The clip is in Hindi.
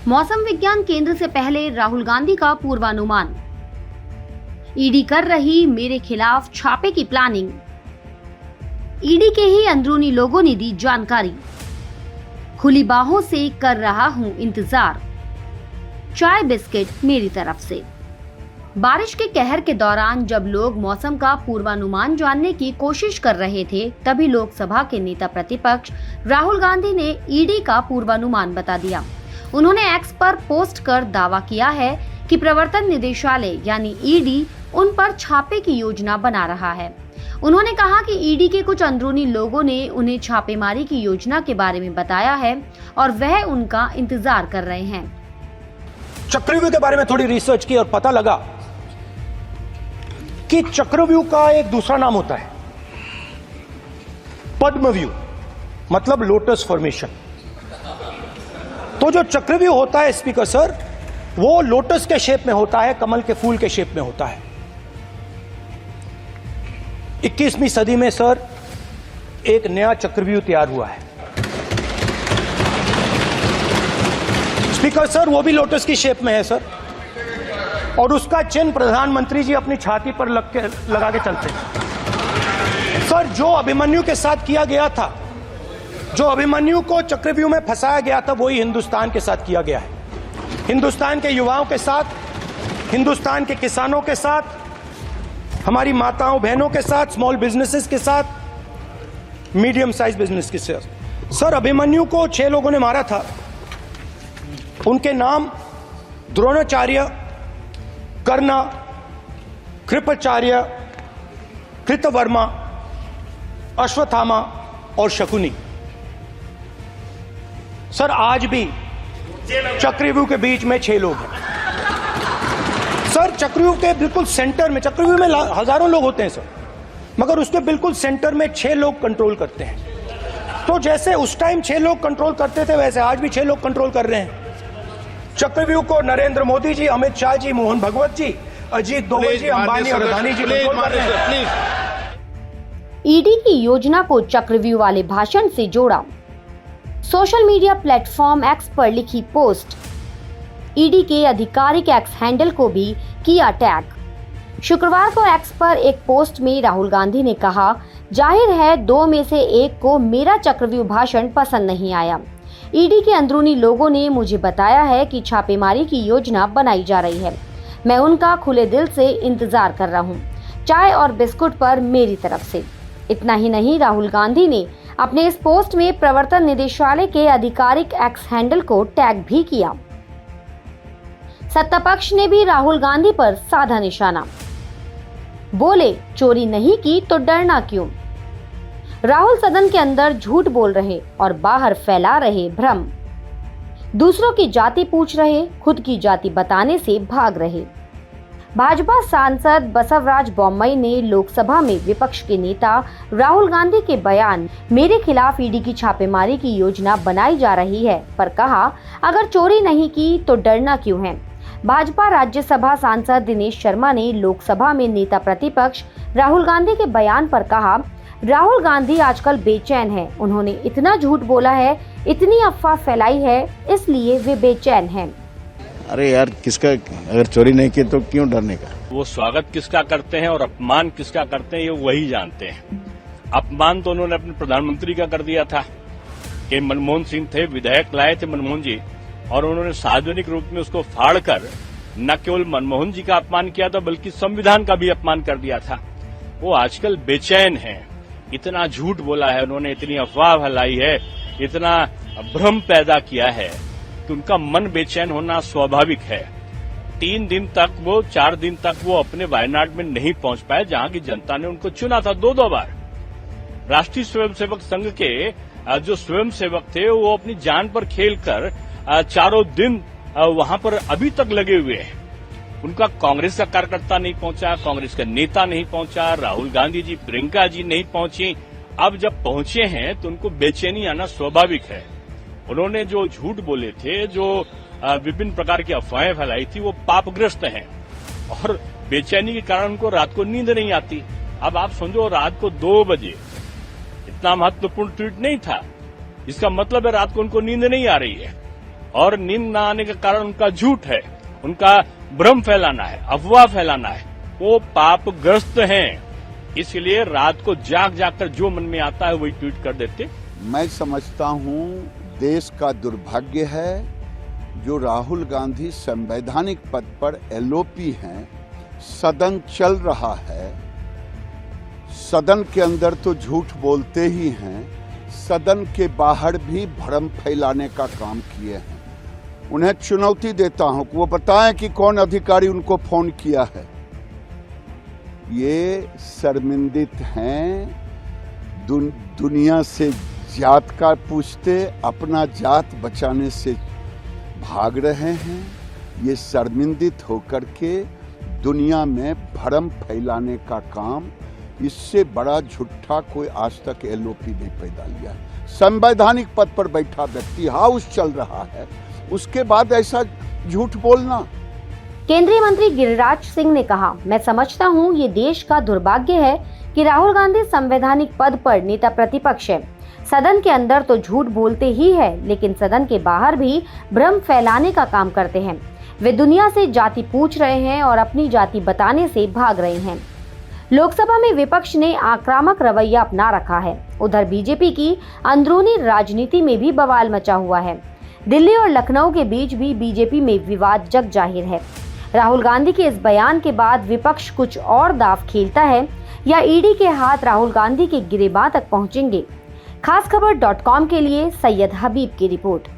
मौसम विज्ञान केंद्र से पहले राहुल गांधी का पूर्वानुमान। ईडी कर रही मेरे खिलाफ छापे की प्लानिंग। ईडी के ही अंदरूनी लोगों ने दी जानकारी। खुली बाहों से कर रहा हूं इंतजार। चाय बिस्किट मेरी तरफ से। बारिश के कहर के दौरान जब लोग मौसम का पूर्वानुमान जानने की कोशिश कर रहे थे, तभी लोकसभा के नेता प्रतिपक्ष राहुल गांधी ने ईडी का पूर्वानुमान बता दिया। उन्होंने एक्स पर पोस्ट कर दावा किया है कि प्रवर्तन निदेशालय यानी ईडी उन पर छापे की योजना बना रहा है। उन्होंने कहा कि ईडी के कुछ अंदरूनी लोगों ने उन्हें छापेमारी की योजना के बारे में बताया है और वह उनका इंतजार कर रहे हैं। चक्रव्यूह के बारे में थोड़ी रिसर्च की और पता लगा कि चक्रव्यूह का एक दूसरा नाम होता है पद्मव्यूह, मतलब लोटस फॉर्मेशन। तो जो चक्रव्यूह होता है स्पीकर सर, वो लोटस के शेप में होता है, कमल के फूल के शेप में होता है। 21वीं सदी में सर एक नया चक्रव्यूह तैयार हुआ है स्पीकर सर, वो भी लोटस की शेप में है सर, और उसका चिन्ह प्रधानमंत्री जी अपनी छाती पर लगा के चलते हैं सर। जो अभिमन्यु के साथ किया गया था, जो अभिमन्यु को चक्रव्यूह में फंसाया गया था, वही हिंदुस्तान के साथ किया गया है। हिंदुस्तान के युवाओं के साथ, हिंदुस्तान के किसानों के साथ, हमारी माताओं बहनों के साथ, स्मॉल बिजनेसेस के साथ, मीडियम साइज बिजनेस के साथ। सर अभिमन्यु को 6 लोगों ने मारा था। उनके नाम द्रोणाचार्य, कर्ण, कृपाचार्य, कृतवर्मा, अश्वत्थामा और शकुनी। सर आज भी चक्रव्यूह के बीच में 6 लोग हैं सर। चक्रव्यूह के बिल्कुल सेंटर में, चक्रव्यूह में हजारों लोग होते हैं सर, मगर उसके बिल्कुल सेंटर में 6 लोग कंट्रोल करते हैं। तो जैसे उस टाइम 6 लोग कंट्रोल करते थे, वैसे आज भी 6 लोग कंट्रोल कर रहे हैं चक्रव्यूह को। नरेंद्र मोदी जी, अमित शाह जी, मोहन भगवत जी, अजीत दोवल जी, अंबानी और अदानी जी कंट्रोल कर रहे हैं। ईडी की योजना को चक्रव्यूह वाले भाषण से जोड़ा। सोशल मीडिया प्लेटफॉर्म एक्स पर लिखी पोस्ट। ईडी के आधिकारिक एक्स हैंडल को भी किया टैग। शुक्रवार को एक्स पर एक पोस्ट में राहुल गांधी ने कहा, जाहिर है 2 में से एक को मेरा चक्रव्यूह भाषण पसंद नहीं आया। ईडी के अंदरूनी लोगों ने मुझे बताया है कि छापेमारी की योजना बनाई जा रही है। मैं उनका खुले दिल से इंतजार कर रहा हूं। चाय और बिस्कुट पर मेरी तरफ से। इतना ही नहीं, राहुल गांधी ने अपने इस पोस्ट में प्रवर्तन निदेशालय के आधिकारिक एक्स हैंडल को टैग भी किया। सत्ता पक्ष ने भी राहुल गांधी पर साधा निशाना। बोले, चोरी नहीं की तो डरना क्यों। राहुल सदन के अंदर झूठ बोल रहे और बाहर फैला रहे भ्रम। दूसरों की जाति पूछ रहे, खुद की जाति बताने से भाग रहे। भाजपा सांसद बसवराज बोम्मई ने लोकसभा में विपक्ष के नेता राहुल गांधी के बयान मेरे खिलाफ ईडी की छापेमारी की योजना बनाई जा रही है पर कहा, अगर चोरी नहीं की तो डरना क्यों है। भाजपा राज्यसभा सांसद दिनेश शर्मा ने लोकसभा में नेता प्रतिपक्ष राहुल गांधी के बयान पर कहा, राहुल गांधी आजकल बेचैन है। उन्होंने इतना झूठ बोला है, इतनी अफवाह फैलाई है, इसलिए वे बेचैन हैं। अरे यार, किसका अगर चोरी नहीं की तो क्यों डरने का। वो स्वागत किसका करते हैं और अपमान किसका करते हैं, ये वही जानते हैं। अपमान तो उन्होंने अपने प्रधानमंत्री का कर दिया था कि मनमोहन सिंह थे, विधायक लाए थे मनमोहन जी, और उन्होंने सार्वजनिक रूप में उसको फाड़कर न केवल मनमोहन जी का अपमान किया था बल्कि संविधान का भी अपमान कर दिया था। वो आजकल बेचैन हैं। इतना झूठ बोला है उन्होंने, इतनी अफवाह फैलाई है, इतना भ्रम पैदा किया है कि उनका मन बेचैन होना स्वाभाविक है। 4 दिन तक वो अपने वायनाड में नहीं पहुंच पाए, जहां की जनता ने उनको चुना था 2 बार। राष्ट्रीय स्वयंसेवक संघ के जो स्वयंसेवक थे वो अपनी जान पर खेलकर 4 दिन वहां पर अभी तक लगे हुए हैं। उनका कांग्रेस का कार्यकर्ता नहीं पहुंचा, कांग्रेस का नेता नहीं पहुंचा, राहुल गांधी जी, प्रियंका जी नहीं पहुंची। अब जब पहुंचे हैं तो उनको बेचैनी आना स्वाभाविक है। उन्होंने जो झूठ बोले थे, जो विभिन्न प्रकार की अफवाहें फैलाई थी, वो पापग्रस्त हैं और बेचैनी के कारण उनको रात को नींद नहीं आती। अब आप समझो, रात को 2 बजे इतना महत्वपूर्ण ट्वीट नहीं था, इसका मतलब है रात को उनको नींद नहीं आ रही है। और नींद न आने का कारण उनका झूठ है, उनका भ्रम फैलाना है, अफवाह फैलाना है। वो पापग्रस्त हैं, इसलिए रात को जाग जाकर जो मन में आता है वही ट्वीट कर देते। मैं समझता हूं देश का दुर्भाग्य है जो राहुल गांधी संवैधानिक पद पर एलओपी हैं, सदन चल रहा है, सदन के अंदर तो झूठ बोलते ही हैं, सदन के बाहर भी भ्रम फैलाने का काम किए हैं। उन्हें चुनौती देता हूं कि वो बताएं कि कौन अधिकारी उनको फोन किया है। ये शर्मिंदित हैं, दुनिया से जात का पूछते अपना जात बचाने से भाग रहे हैं। ये शर्मिंदित होकर के दुनिया में भ्रम फैलाने का काम, इससे बड़ा झूठा कोई आज तक एलओपी नहीं पैदा लिया। संवैधानिक पद पर बैठा व्यक्ति, हाउस चल रहा है, उसके बाद ऐसा झूठ बोलना। केंद्रीय मंत्री गिरिराज सिंह ने कहा, मैं समझता हूं ये देश का दुर्भाग्य है कि राहुल गांधी संवैधानिक पद पर नेता प्रतिपक्ष है। सदन के अंदर तो झूठ बोलते ही है, लेकिन सदन के बाहर भी भ्रम फैलाने का काम करते हैं। वे दुनिया से जाति पूछ रहे हैं और अपनी जाति बताने से भाग रहे हैं। लोकसभा में विपक्ष ने आक्रामक रवैया अपना रखा है। उधर बीजेपी की अंदरूनी राजनीति में भी बवाल मचा हुआ है। दिल्ली और लखनऊ के बीच भी बीजेपी में विवाद जग जाहिर है। राहुल गांधी के इस बयान के बाद विपक्ष कुछ और दांव खेलता है या ईडी के हाथ राहुल गांधी के गिरेबां तक पहुंचेंगे। खासखबर.com के लिए सैयद हबीब की रिपोर्ट।